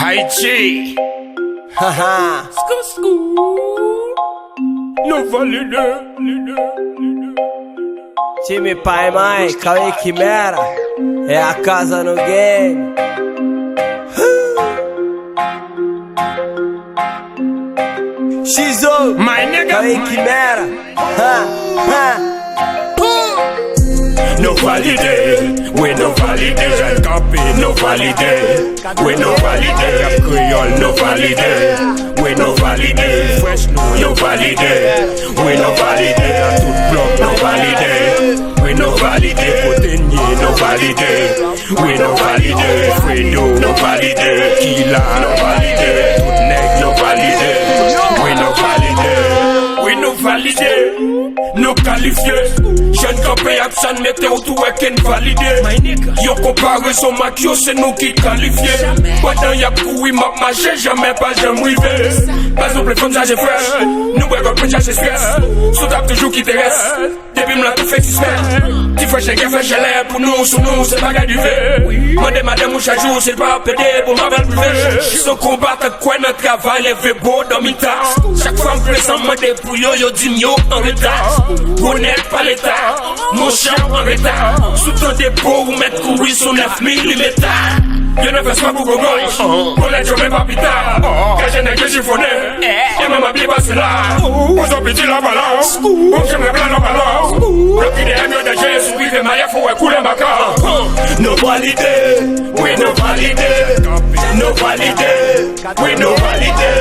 Haïti. Haha. Não valide. Time pai e mãe, Cauê Quimera, é a casa no game. Xo, My nigga. Cauê Quimera. No valide, we no valide. Jean Copy, no valide. We no valide. Creole, no valide. We no valide. Fresh, no valide. We no valide. A tout bloc, no valide. We no valide. Cotegnier, no valide. We no valide. Fredo, no valide. Killa, no valide. Tout nèg, no valide. We no valide. We no valide. No qualifié. Jeune campé absent météo tout est invalidé. Yo comparaison Makio c'est nous qui qualifié. Pendant y'a couru m'a marché jamais pas jamais rivé. Pas exemple comme ça j'ai fait. Nous ouais comme ça j'ai stress. Soudap toujours qui te reste. Depuis m'la tout fait suspect. Ti frère j'ai fait gelé pour nous sur nous c'est pas du V. Mandez madame chaque jour c'est pas pédé pour ma belle privée. Son combat quoi notre travail est beau dans mi tas. Chaque femme présent mandé pour yo dit yo en retard. Honnête pas l'état. Mon chien en retard. Sous ton dépôt ou mettre courir sur 9 mm. Yo ne fais pas pour gauche. Pour les jommes pas pita. Quand j'ai n'ai que chiffonné. Et même ma pas c'est là. Aux petit la balance. Aux j'aimerais bien la balance. Le qui est mieux de j'ai souris de maillot faut couler ma carte. No validé. Oui no validé. No validé. Oui no validé.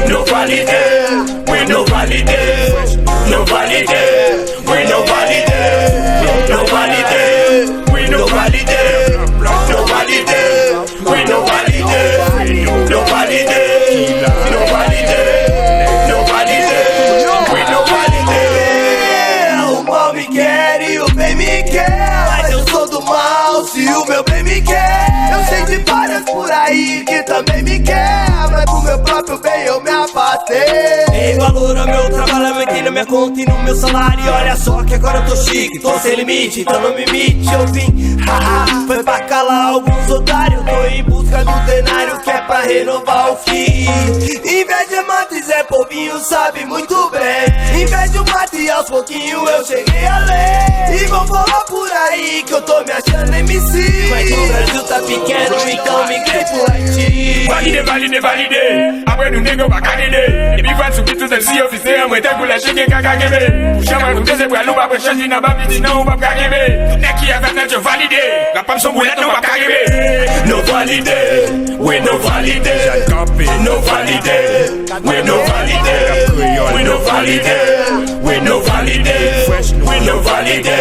No validé. Oui no validé. No validé. We no valide, no valide, we no valide, no valide, we no valide, no valide, no valide, no valide, we no valide. O mal me quer e o bem me quer, mas eu sou do mal se o meu bem me quer. Eu sei de várias por aí que também me quer, mas pro meu próprio bem eu me afastei. Dei valor ao meu trabalho, aumentei na minha conta e no meu salário. Olha só que agora eu tô chique, tô sem limite, então não me imite. Eu vim, haha, foi pra calar alguns otários. Tô em busca do denário que é pra renovar o fim. Inveja mata e Zé Povinho sabe muito bem. Inveja mata e aos pouquinhos eu cheguei além. E vão falar por aí que eu tô me achando MC. Mas o Brasil tá pequeno, então migrei pro Haiti. Valide, valide, valide. Après nous négo pas caniner. Et puis va sous tout ceci officier. Moi t'es pour la chique kaka kébé. Pour chambre nous c'est pour nous pas changer n'a pas dit non pas kébé. Tout n'est qui avec notre validé. La pomme son boulette non pas kébé. No valide. We no valide. No valide. We no valide. We no valide. We no valide. We no valide.